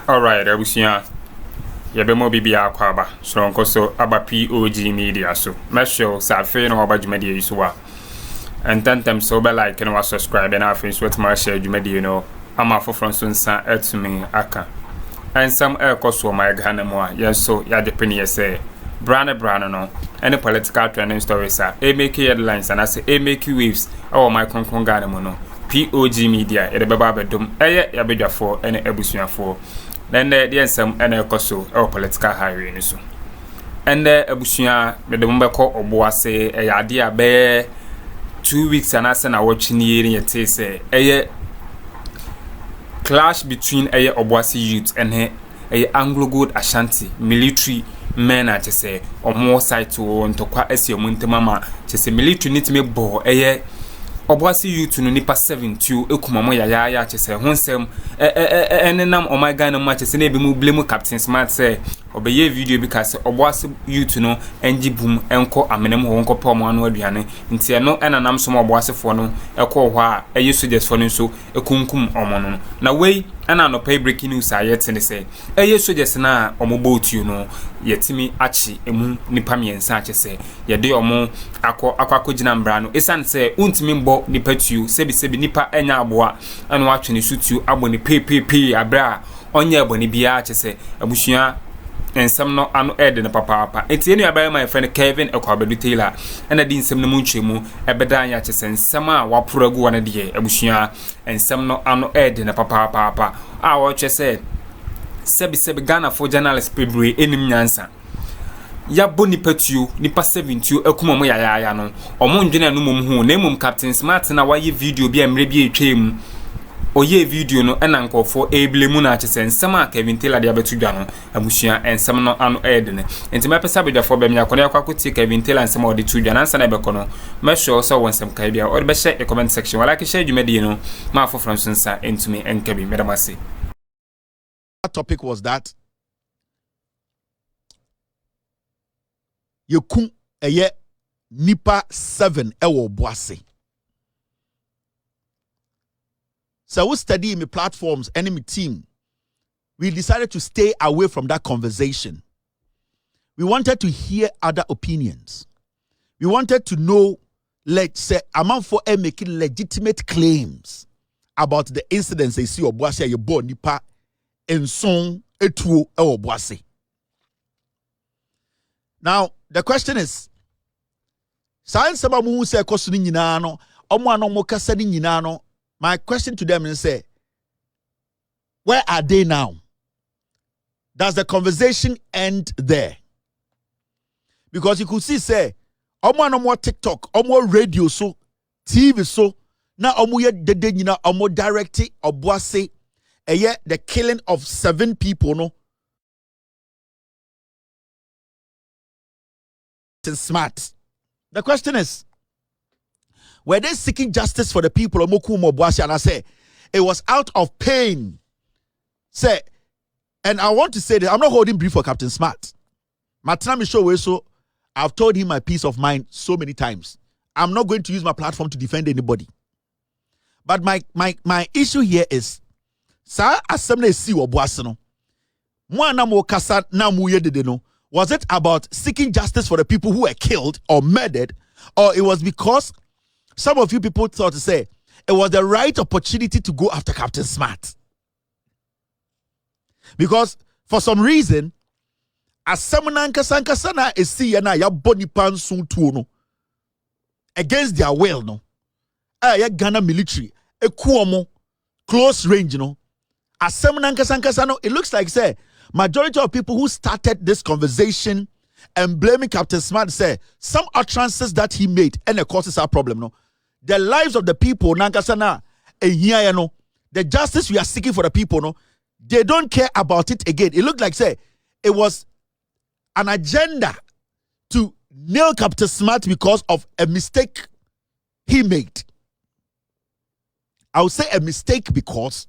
Alright, Abusia. Yabemo Bibia Kwaba, so aba POG Media so. Mesho Safe no Obuasi Media Iswa. And then them so be like and subscribe and I finish with my share Media no. I'm a for from Sunsa to me aka. And some air cost my Ghanamo, yes so ya depend say. Brand no. Any political trending stories are a make headlines and I say a make waves or my Ghanamo. POG Media, a baba dum, a bidder for any Abusia for. Then there some any coso or political hiring so. And Abusia, the member called Obuasi, a idea bear 2 weeks and I send a watching year in say a clash between a Obuasi youth and a Anglo good Ashanti military men at say or more side to on to quite as your Montemama, just a military need to make ball a Obuasi youth no nipa 72 ekumamo ya chese honsem enenam o my Ghana matches na ebi mu blame Captain Smart say obeye video bi ka say Obuasi youth no enji boom enko amenem ho nko pom anu aduane nti no enanam so Obuasi fo no ekọ ho a eye soldiers fo no so ekunkum omo no na wey ana no pay breaking news a yet ne say eye soldiers na omo boat you no yetimi achi emu nipa miensa chese ye de omo akọ gina mbra no esan say untimi mbo nipa tu sebi nipa enya aboa anu atwe ne sutu abo ne pe abra onye aboni bia chese abusua ensam no anu ede ne papa enti enu abai my friend Kevin Ekwabedu Taylor ena di nsem no munchemu ebeda anya chese nsam a waporagu wana de abusua ensam no anu ede ne papa a wo chese sebi Ghana for journalist pebre enim nyansa ya boni patuo nipa 72 akuma mo ya no omo ndwene no mum hu na mum Captain Smart na waye video bi amre bi etwem oye video no ena nkofo eblemu na achese nsem a Kevin Taylor de abetu dwa no abusua ensem no anu edene enti mapesa bedafo be mya kono yakwakuti Kevin Taylor nsem o de tu dwa na nsa na be kono mesho so wonsem kai bia o de be share comment section wala ke share dwumadi no ma fo from sunsa entumi enkabi medamase. That topic was that Yekun eye nipa 7 ewo Obuasi. So we study my platforms, enemy team. We decided to stay away from that conversation. We wanted to hear other opinions. We wanted to know, let's say, amount for making legitimate claims about the incidents they see Obuasi ye bo nipa enson etuo ewo Obuasi. Now, the question is, science saba mu se ekoso ni nyina no, omo anomo kasa ni nyina no. My question to them is say, where are they now? Does the conversation end there? Because you could see say, omo anomo TikTok, omo radio so, TV so, na omo ye dede nyina omo directing Obuasi, the killing of 7 people no. Smart. The question is, were they seeking justice for the people of Obuasi? And I say, it was out of pain. Say, and I want to say that I'm not holding brief for Captain Smart. Matanami show so I've told him my peace of mind so many times. I'm not going to use my platform to defend anybody. But my issue here is, sa assembly si Obuasi no. Mwana mo kasa na mu yedede no. Was it about seeking justice for the people who were killed or murdered, or it was because some of you people thought to say it was the right opportunity to go after Captain Smart? Because for some reason, as someone sankasana is see na ya boni pansun tuono against their will no. Ya Ghana military e kuomo close range no. As someone sankasano, it looks like say majority of people who started this conversation and blaming Captain Smart say some utterances that he made and it causes our problem. No, the lives of the people, Nankasana, the justice we are seeking for the people, no, they don't care about it again. It looked like say it was an agenda to nail Captain Smart because of a mistake he made. I would say a mistake because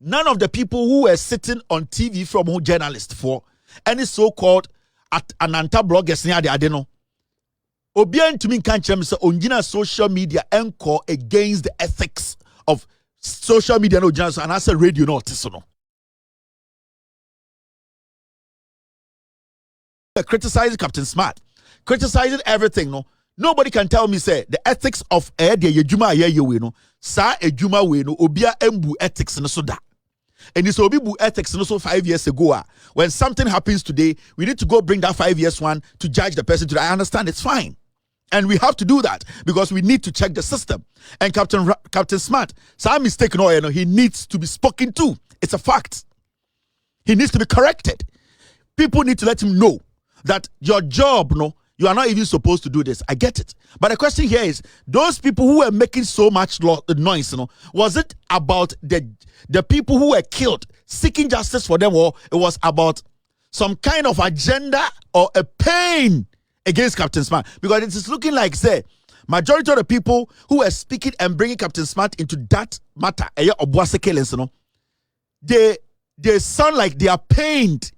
none of the people who were sitting on TV from who journalists for any so-called Ananta bloggers near the Addo. Obian to me can't say on social media encore against the ethics of social media no journalists and I say radio no. criticizing Captain Smart, criticizing everything. No, nobody can tell me say the ethics of the ejuma ye no sa ejuma we no obia embu ethics no so da. And it's obibu ethics no so 5 years ago. When something happens today, we need to go bring that 5 years one to judge the person today. I understand it's fine. And we have to do that because we need to check the system. And Captain Smart, some mistake, no, he needs to be spoken to. It's a fact. He needs to be corrected. People need to let him know that your job, no, you are not even supposed to do this. I get it. But the question here is, those people who were making so much noise, was it about the people who were killed, seeking justice for them, or it was about some kind of agenda or a pain against Captain Smart? Because it is looking like, say, majority of the people who were speaking and bringing Captain Smart into that matter, Obuasi killings, they sound like they are pained.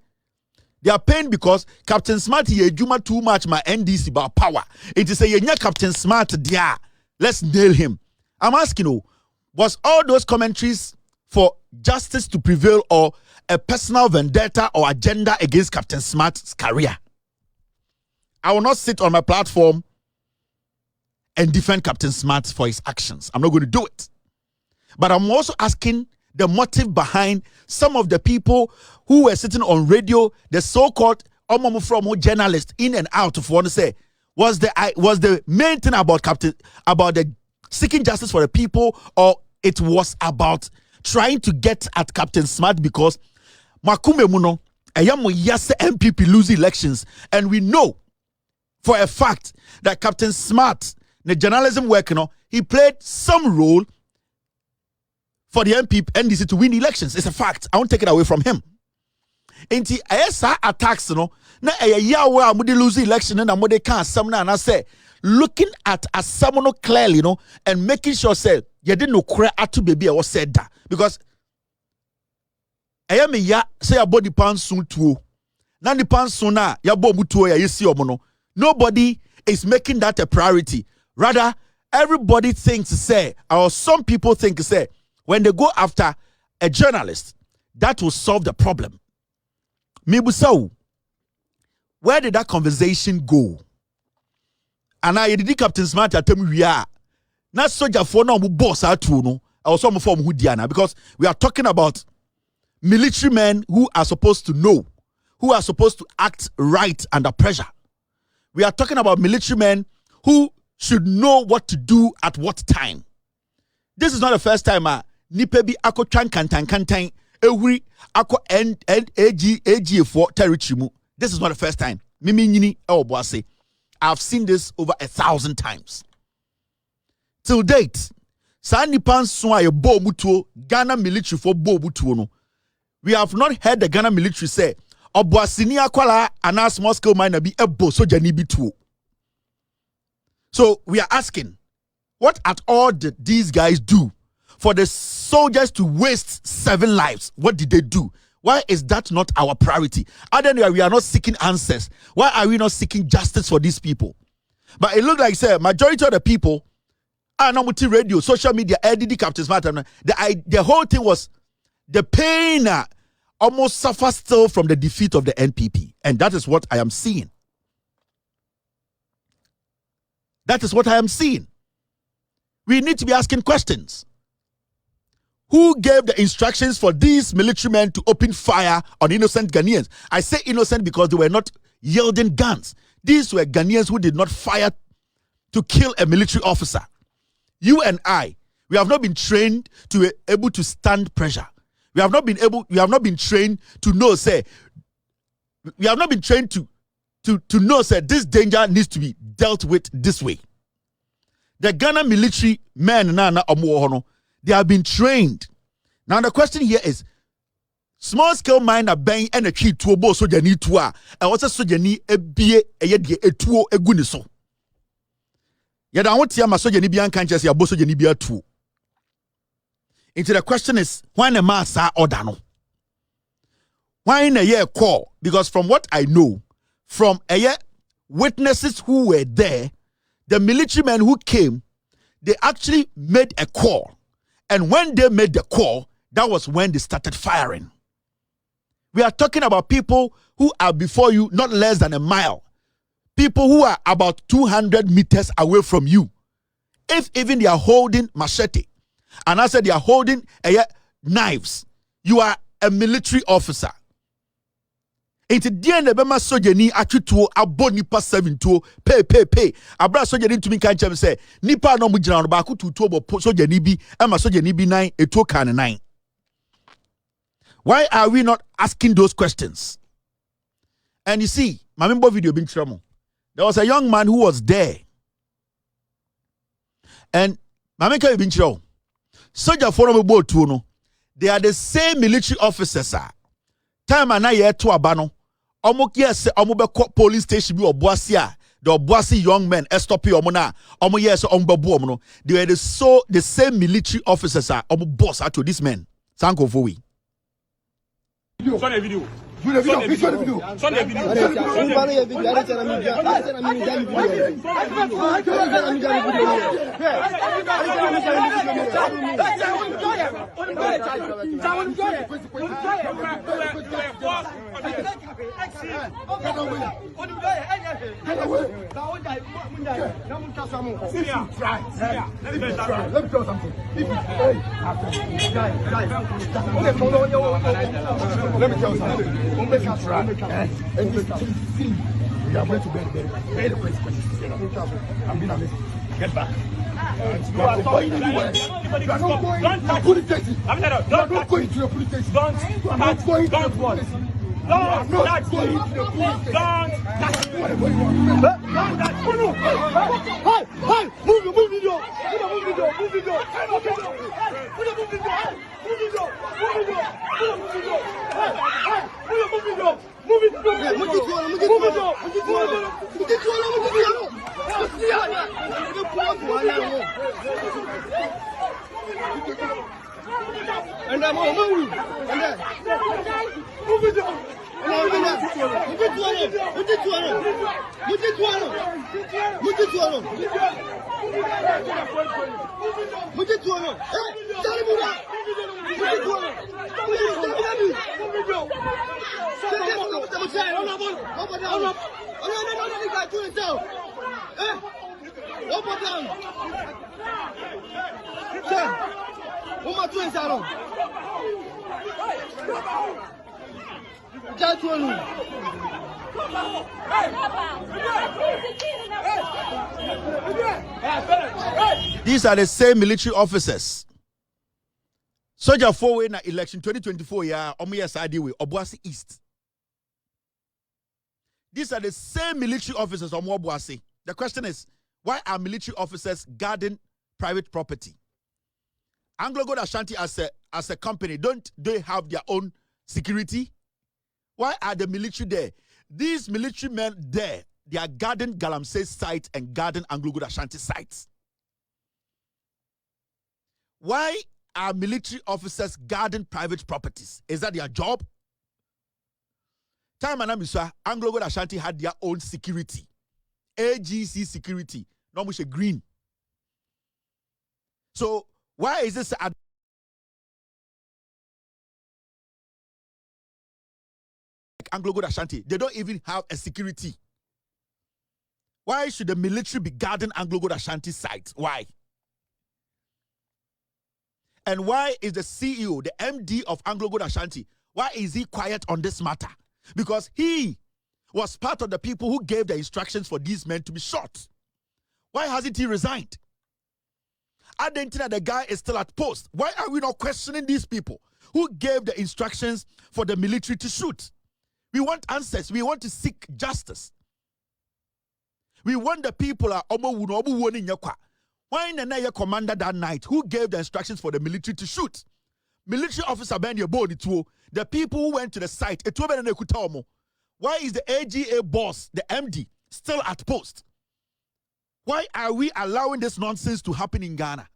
They are pained because Captain Smart here juma too much my NDC about power. It is a Captain Smart there. Let's nail him. I'm asking you, was all those commentaries for justice to prevail or a personal vendetta or agenda against Captain Smart's career? I will not sit on my platform and defend Captain Smart for his actions. I'm not going to do it. But I'm also asking the motive behind some of the people who were sitting on radio, the so-called journalists in and out of want to say, was the main thing about the seeking justice for the people, or it was about trying to get at Captain Smart because Makume Muno, MPP lose elections, and we know for a fact that Captain Smart, the journalism work, he played some role for the NDC to win elections. It's a fact. I won't take it away from him. Inti esa attacks na yawa amudi lose election and amudi can some and I say looking at someone clearly and making sure say you didn't know cry atu baby or said that because ayame ya say your body pan soon too. Na the pan soon na ya bo mutuo ya yesi omono. Nobody is making that a priority. Rather, everybody thinks say, or some people think say, when they go after a journalist, that will solve the problem. Mibusau, where did that conversation go? And I did Captain Smart at we are not soldier for no boss out no or some form who Diana, because we are talking about military men who are supposed to know, who are supposed to act right under pressure. We are talking about military men who should know what to do at what time. This is not the first time Nipebi ako tran kantan every ako AG for territory mu. This is not the first time. Mimi nyini Obuasi. I've seen this over 1,000 times. Till date, sa nipan so aye bo mutuo Ghana military for bo mutuo no. We have not heard the Ghana military say Obuasi ni akwala ana small scale miner bi ebo soja ni bi tuo. So we are asking, what at all did these guys do for the soldiers to waste 7 lives? What did they do? Why is that not our priority? Other than we are not seeking answers. Why are we not seeking justice for these people? But it looked like, sir, majority of the people are not multi radio, social media, LDD Captain Smart. The whole thing was the pain almost suffers still from the defeat of the NPP. And that is what I am seeing. That is what I am seeing. We need to be asking questions. Who gave the instructions for these military men to open fire on innocent Ghanaians? I say innocent because they were not yielding guns. These were Ghanaians who did not fire to kill a military officer. You and I, we have not been trained to be able to stand pressure. We have not been trained to know, say, we have not been trained to know, say, this danger needs to be dealt with this way. The Ghana military men, they have been trained. Now the question here is, small scale miner bang and a key to a boss soja ni to and what's a soja ni ebie eyedie etuo egu ni so. Yet I want to hear my soja ni bian can't just ya boss soja ni bia tuo. Into the question is, why the massa order no? Why in a year call? Because from what I know, from a year witnesses who were there, the military men who came, they actually made a call. And when they made the call, that was when they started firing. We are talking about people who are before you not less than a mile. People who are about 200 meters away from you. If even they are holding machete, and I said they are holding knives, you are a military officer. It's the end of my sojani atwituo abo nipa 7 pay. Abra sojani to me kan chem say nipa no mu gina no ba ko tutuo bo sojani bi ama sojani bi 9 etuo kan 9. Why are we not asking those questions? And you see, my member video bin chiramo. There was a young man who was there. And my member bin chiramo. Soldier for no bo tuo no. They are the same military officers, sir. Time and I yet to abano. Yes, police station be Obuasi. The Obuasi young men stop you omona. Yes, no. They were the same military officers are boss to this men. Sanko for we. Video. Let me tell you something. And we are going to pay the consequences. I'm being amazing. Get back. You are not going anywhere. You are not going to the police station. You are not going to the police station. You are not going to the police station. You are not going to the police station. Whatever you want. Hey! Move video. These are the same military officers. Soldier 4 in election 2024 Obuasi East. These are the same military officers of Obuasi. The question is, why are military officers guarding private property? AngloGold Ashanti as a company, don't they have their own security? Why are the military there? These military men there, they are guarding Galamsey site and guarding AngloGold Ashanti sites. Why are military officers guarding private properties? Is that their job? Time and AngloGold Ashanti had their own security. AGC security. No much green. So why is this AngloGold Ashanti? They don't even have a security. Why should the military be guarding AngloGold Ashanti sites? Why? And why is the CEO, the MD of AngloGold Ashanti, why is he quiet on this matter? Because he was part of the people who gave the instructions for these men to be shot. Why hasn't he resigned? Argentina, the guy is still at post. Why are we not questioning these people who gave the instructions for the military to shoot? We want answers. We want to seek justice. We want the people why the commander that night who gave the instructions for the military to shoot? Military officer the people who went to the site. Why is the AGA boss, the MD, still at post? Why are we allowing this nonsense to happen in Ghana?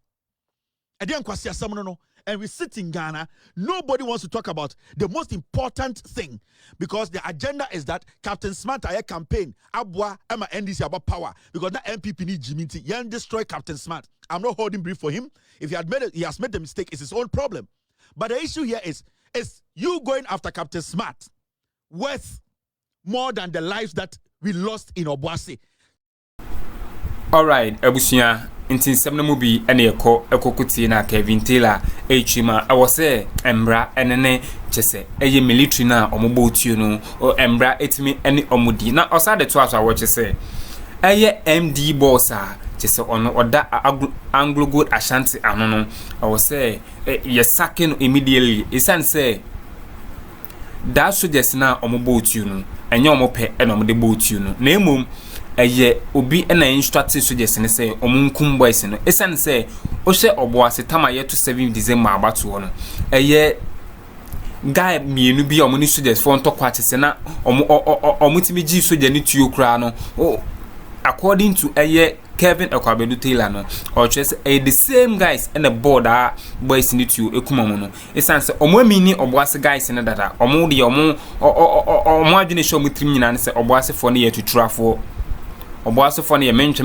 And we sit in Ghana, nobody wants to talk about the most important thing because the agenda is that Captain Smart campaign, Abwa, Emma NDC about power because that MPP need Jimmy. You destroy Captain Smart. I'm not holding brief for him. If he has made the mistake, it's his own problem. But the issue here is Is you going after Captain Smart worth more than the lives that we lost in Obuasi? All right, Ebusia. Inti nsɛm no mu bi ene ekokuti na Kevin Taylor echima awose embra enene chese eye military na omugbo otuo no embra etimi ene omudi na osade to aso awo chese eye MD boss a chese ono oda Anglo Gold Ashanti ano no awose ye sacking immediately isan say that soldiers na omugbo otuo no enye omope ene omde bo otuo no na emom eye obi na instructed soldiers ne say omunkum boys no esan say o hye Obuasi tama ye to 7 December abato no eye guy mienu bi omuni soldiers for ntokwa chese na omutimi gi soldier ni tuo kra no according to eye Kevin Akwabedu Taylor no or just the same guys and the board boys ni tuo ekumamu no esan say omwamini Obuasi guys ne dada omu de omu adwene show mutrim nyina ne say Obuasi for ne ye tutrafo Obuasi for ne menche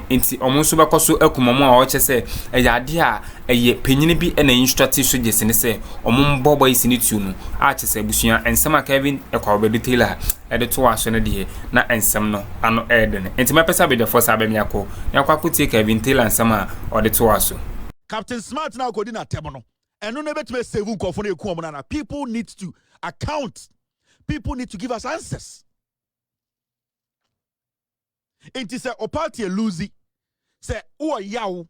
enti omunso bekoso ekumamu a o chese eyade a eye penyine bi na instructive soldiers ne say omumbo boys ni tuo no a chese busua ensema Kevin Akwabedu Taylor ede to aso ne de na ensem no ano ede ne enti mepesa be the first abemiako yakwakuti Kevin Taylor ensema ode to aso Captain Smart now go na temo no eno ne betime save nkofo na eku omuna na people need to account, people need to give us answers. Inti se opati lose se o yawo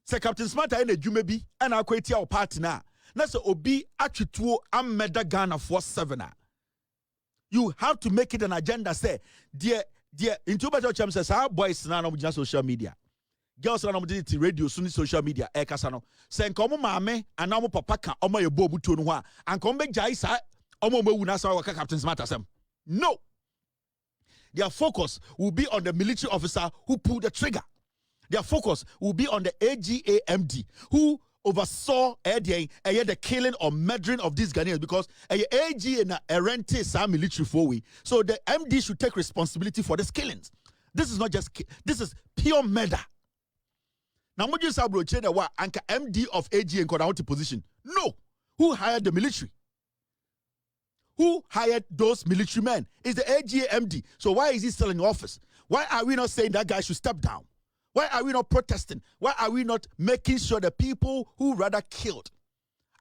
se Captain Smart aye na dwuma bi na akwatia opati na se obi atwetuo ameda Ghana for 7. You have to make it an agenda say dear into better cham says our boys na no social media, girls na no radio suni social media e kasa no se nkomo maame ana mo papa ka omo ye bo butuo no ho a ankom be jai sa omo mawu na sa waka Captain Smart asem. No, their focus will be on the military officer who pulled the trigger. Their focus will be on the AGAMD who oversaw the killing or murdering of these Ghanaians, because AG na erente sa military for we. So the MD should take responsibility for these killings. This is not just this is pure murder. Now what you say bro wa anka MD of AG in county position? No. Who hired the military? Who hired those military men? Is the AGMD. So why is he still in office? Why are we not saying that guy should step down? Why are we not protesting? Why are we not making sure the people who rather killed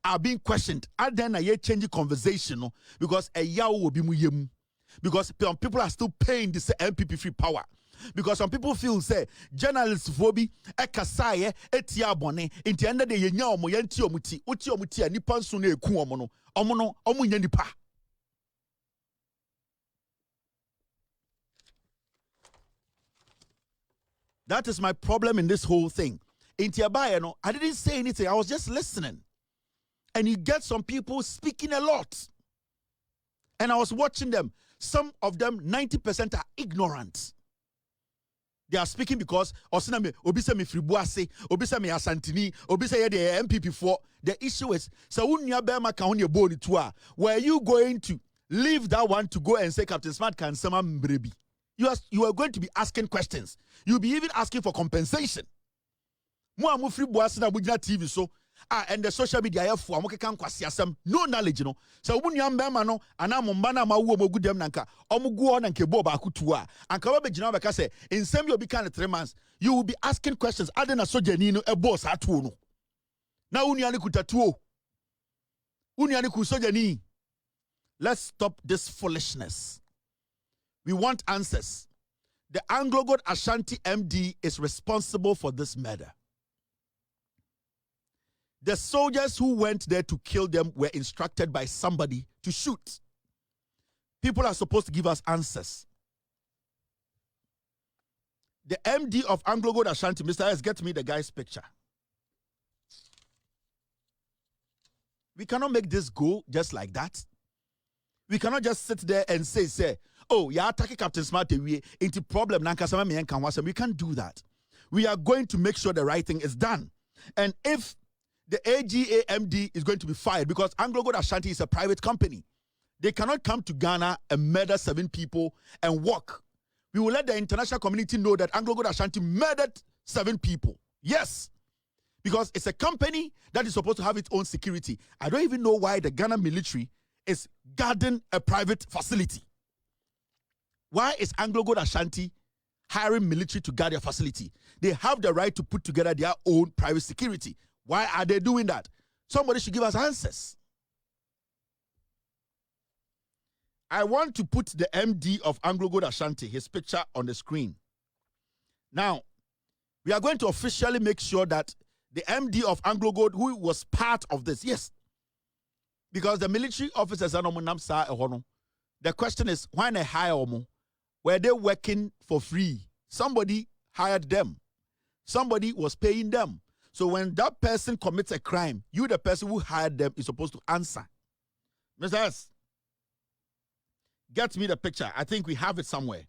are being questioned? And then I change the conversation because a yaw will be muyem. Because people are still paying this MPP free power. Because some people feel say journalists phobia ekasaye etia bone inti ende de yenya omo yanti omuti uti omuti anipa nso na eku omo no omo nya nipa. That is my problem in this whole thing. In Tiabaye, I didn't say anything. I was just listening. And you get some people speaking a lot. And I was watching them. Some of them, 90% are ignorant. They are speaking because Osiname, Obisame Fribuase, Obisame Asantini, Obisame the MPP4. The issue is, were you going to leave that one to go and say Captain Smart can summon Mbrebi? You are going to be asking questions. You'll be even asking for compensation. No and the social media no knowledge, you know. So when you no anamambana ma wo mogu dem nanka omugu on and kebo ba kutua and kawabe jina beka say in same you be kind of 3 months you will be asking questions other than soja no e boss atu no na uniani kutatuo uniani ku soja ni. Let's stop this foolishness. We want answers. The Anglo Gold Ashanti MD is responsible for this murder. The soldiers who went there to kill them were instructed by somebody to shoot. People are supposed to give us answers. The MD of Anglo Gold Ashanti, Mr. S, get me the guy's picture. We cannot make this go just like that. We cannot just sit there and say, oh, you're attacking Captain Smart into problem. We can't do that. We are going to make sure the right thing is done. And if the AGAMD is going to be fired, because Anglo Gold Ashanti is a private company, they cannot come to Ghana and murder 7 people and walk. We will let the international community know that Anglo Gold Ashanti murdered 7 people. Yes, Because it's a company that is supposed to have its own security. I don't even know why the Ghana military is guarding a private facility. Why is Anglo Gold Ashanti hiring military to guard their facility? They have the right to put together their own private security. Why are they doing that? Somebody should give us answers. I want to put the MD of Anglo Gold Ashanti, his picture on the screen. Now, we are going to officially make sure that the MD of Anglo Gold, who was part of this, yes, because the military officers are the question is, why they hire them? Were they working for free? Somebody hired them. Somebody was paying them. So when that person commits a crime, you, the person who hired them, is supposed to answer. Mr. S, get me the picture. I think we have it somewhere.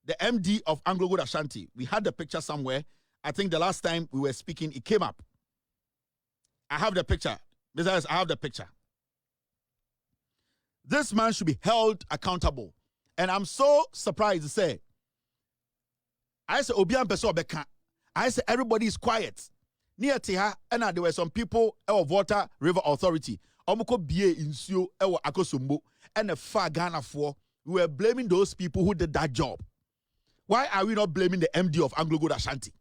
The MD of Anglo Gold Ashanti. We had the picture somewhere. I think the last time we were speaking, it came up. I have the picture. Mr. S, I have the picture. This man should be held accountable. And I'm so surprised to say, I said, Obian Peso Beka. I said, everybody is quiet. Near Tiha, and there were some people of Water River Authority. Omoko Bie Insio, Ewa Akosumbo, and the far Ghana for. We were blaming those people who did that job. Why are we not blaming the MD of Anglo Gold Ashanti?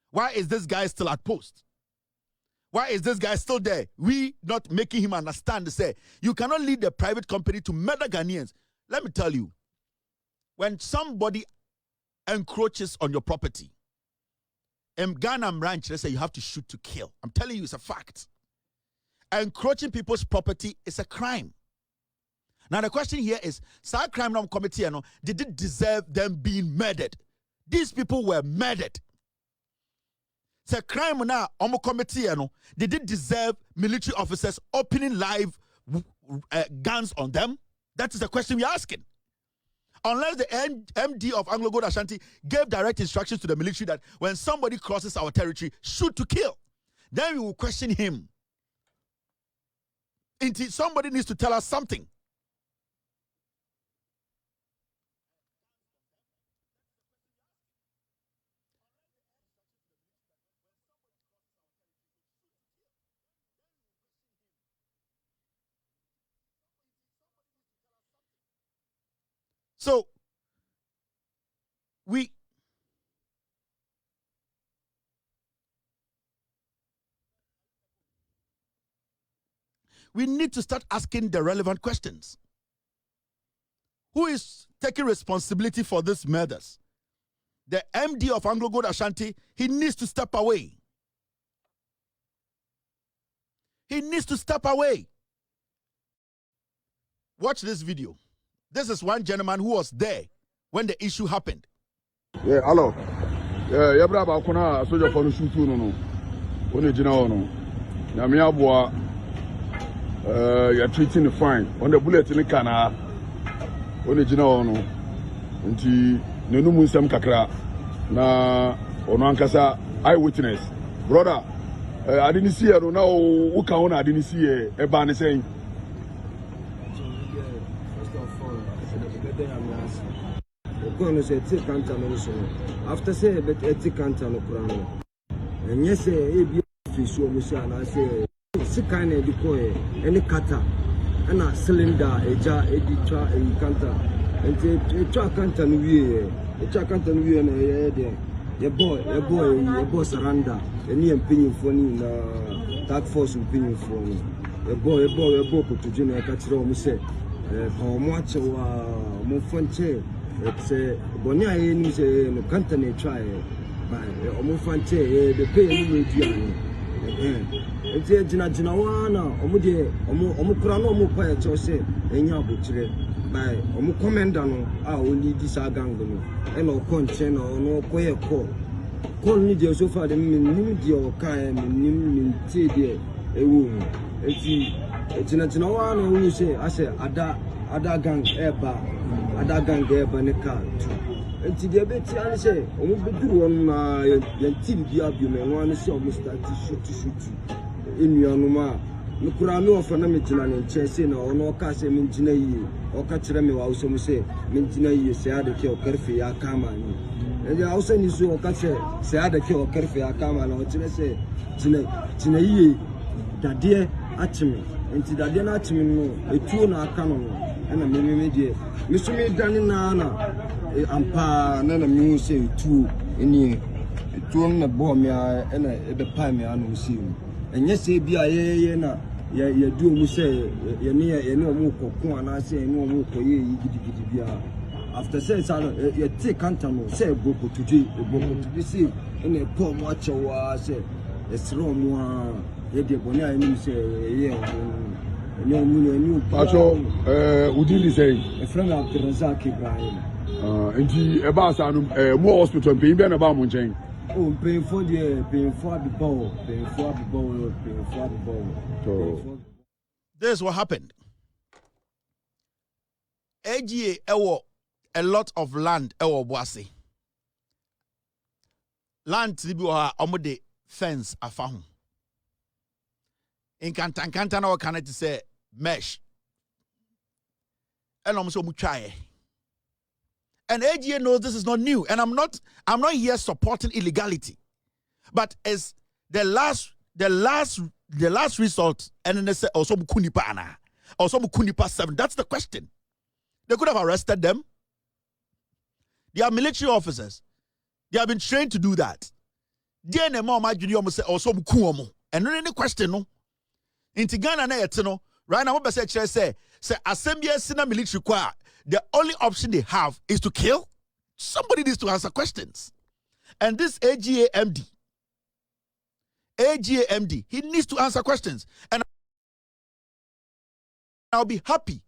Why is this guy still at post? Why is this guy still there? We not making him understand to say, you cannot lead the private company to murder Ghanaians. Let me tell you, when somebody encroaches on your property, in Ghana ranch, they say you have to shoot to kill. I'm telling you, it's a fact. Encroaching people's property is a crime. Now the question here is, Sir Crime Committee, did it deserve them being murdered? These people were murdered. Sir Crime now, committee, did it deserve military officers opening live guns on them? That is the question we're asking. Unless the MD of Anglo Gold Ashanti gave direct instructions to the military that when somebody crosses our territory, shoot to kill, then we will question him. Indeed, somebody needs to tell us something. So, we need to start asking the relevant questions. Who is taking responsibility for these murders? The MD of Anglo Gold Ashanti, he needs to step away. He needs to step away. Watch this video. This is one gentleman who was there when the issue happened. Yeah, hello. Yeah, brother, kuna soja for shoot no. Oni jina ono. Na me aboa you're treating fine. On the bullet in kana. Oni jina ono. Nti nenu mu nsem kakra na ono ankasa eyewitness. Brother, I didn't see you now. Who can I didn't see you? Ebani saying. After say but etikanta no kurano and yes e bi fisu o say na say sikane di ko any kata na cylinder eja editwa enkanta enti etwa kanta no wie na ye boy surrender eni empinyimfo ni na task force empinyimfo ni ye boy ko tujina ka kire o mu say ho mo achewa mo fonche it's a Bonia is a company try by Omufante, the pay it's a Jinawana, Omukrano Mupaya Chose, and Yabutre by Omukomendano, our only disagango, and no conchen or no quay call. Call me the sofa the Nidio Kaim, Nim Tidia, a woman. It's in a Jinawana who say, I say, Ada gang eba ada gang eba ne ka tu enti de beti an say o be duru on na ye team bi abio me no an say o start shoot enu ma me kura me ofa na me gina ne nche say na ono ka say me gina yi o ka kire me wa so me say me gina yi say ade ke o karfe ya kama ni ya also ni so ka se ada ke o kerfe aka ma na o tire se tine yi dade achimi enti dade na achimi no etuo na aka no na me die me so me dane na ampa na me se etuo eni etuo na bo me na ebe pa me anu si enye se bia ye na ye du mu se ye ne omu kokon ana se ne omu koye yi gidigidi bia after say ye take counter no say boko to see ene po mo achewa say esro mo a ye de boni a ni say ye enye omu no enu acho udili say e friend of Razak Ibrahim enti e ba sa no mo hospital pe bi na ba mo nchen oh paying for the ball. So this is what happened. AGA ewo a lot of land ewo Obuasi. Land tibi wa omode fence afahu. In kanta na wakana to say mesh. And almost muchaye. And AGA knows this is not new, and I'm not here supporting illegality, but as the last resort, and then they say also Mukunipa ana, also Mukunipa 7. That's the question. They could have arrested them. They are military officers. They have been trained to do that. DNA mama junior say also Mukuomo, and no any question no. In Tigana na etino right now, what say assembly sina military choir. The only option they have is to kill. Somebody needs to answer questions. And this AGA MD, he needs to answer questions. And I'll be happy.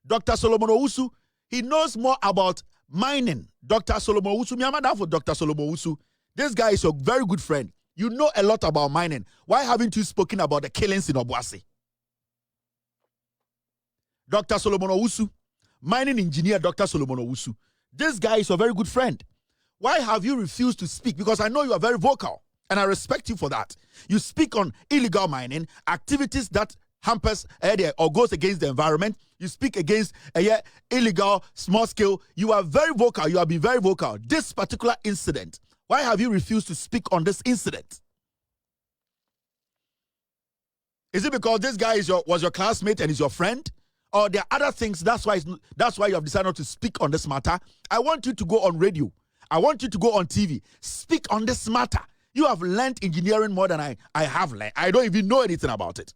Dr. Solomon Owusu, he knows more about mining. Dr. Solomon Owusu, me am down for Dr. Solomon Owusu. This guy is a very good friend. You know a lot about mining. Why haven't you spoken about the killings in Obuasi? Dr. Solomon Owusu, mining engineer Dr. Solomon Owusu. This guy is a very good friend. Why have you refused to speak? Because I know you are very vocal, and I respect you for that. You speak on illegal mining, activities that hampers or goes against the environment. You speak against illegal, small scale. You are very vocal. You have been very vocal. This particular incident, why have you refused to speak on this incident? Is it because this guy was your classmate and is your friend? Or there are other things, that's why you have decided not to speak on this matter? I want you to go on radio. I want you to go on TV. Speak on this matter. You have learned engineering more than I have learned. I don't even know anything about it.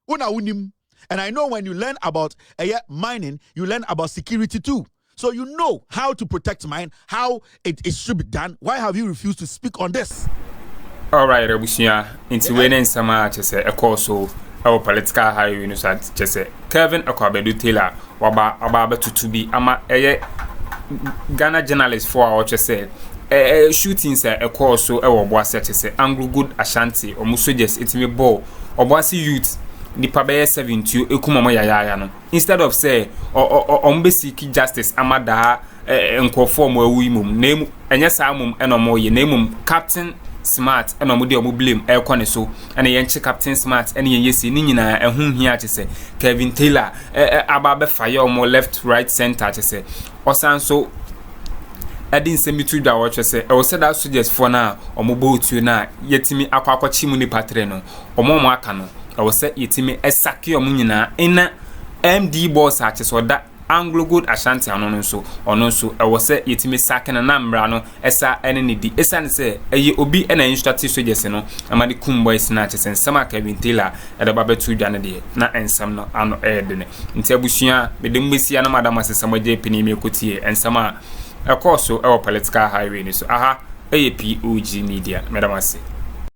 And I know when you learn about mining, you learn about security too. So you know how to protect mine, how it should be done. Why have you refused to speak on this? All right, Rebushia, into winning some a course our political highway no sat chese Kevin Akwabedu Taylor waba to be ama Ghana journalist for our chese shooting say a course so Obuasi chese Anglo Good Ashanti or Musojes itimi ball Obuasi youth nipa be 70 ekumama yaya no instead of say or seek justice amada nkofo mo awi mum name enya sa mum enomo ye name Captain Smart and omudi omu blame ekwane so and yenche Captain Smart and yesi ni nyina ehun hia chese Kevin Taylor ababe fire omo left right center chese osan so edin semitu da wo chese e wo said that suggest for na omo botu na yetimi akwachi mu ni patre no omo aka no e wo say yetimi esake omo nyina ina MD boss a chese oda Anglo Good Ashanti ono so e wo say yetimi sake na mra no esa ene ne di esa ne say eye obi ena instructive soldiers no amade kum boys na chese nsama Kevin Taylor e da babetu dwane de na ensam no ano de ne nti abusua medem besia na madam asesama je pini me kotie ensama a course so our political highway so POG Media madam ase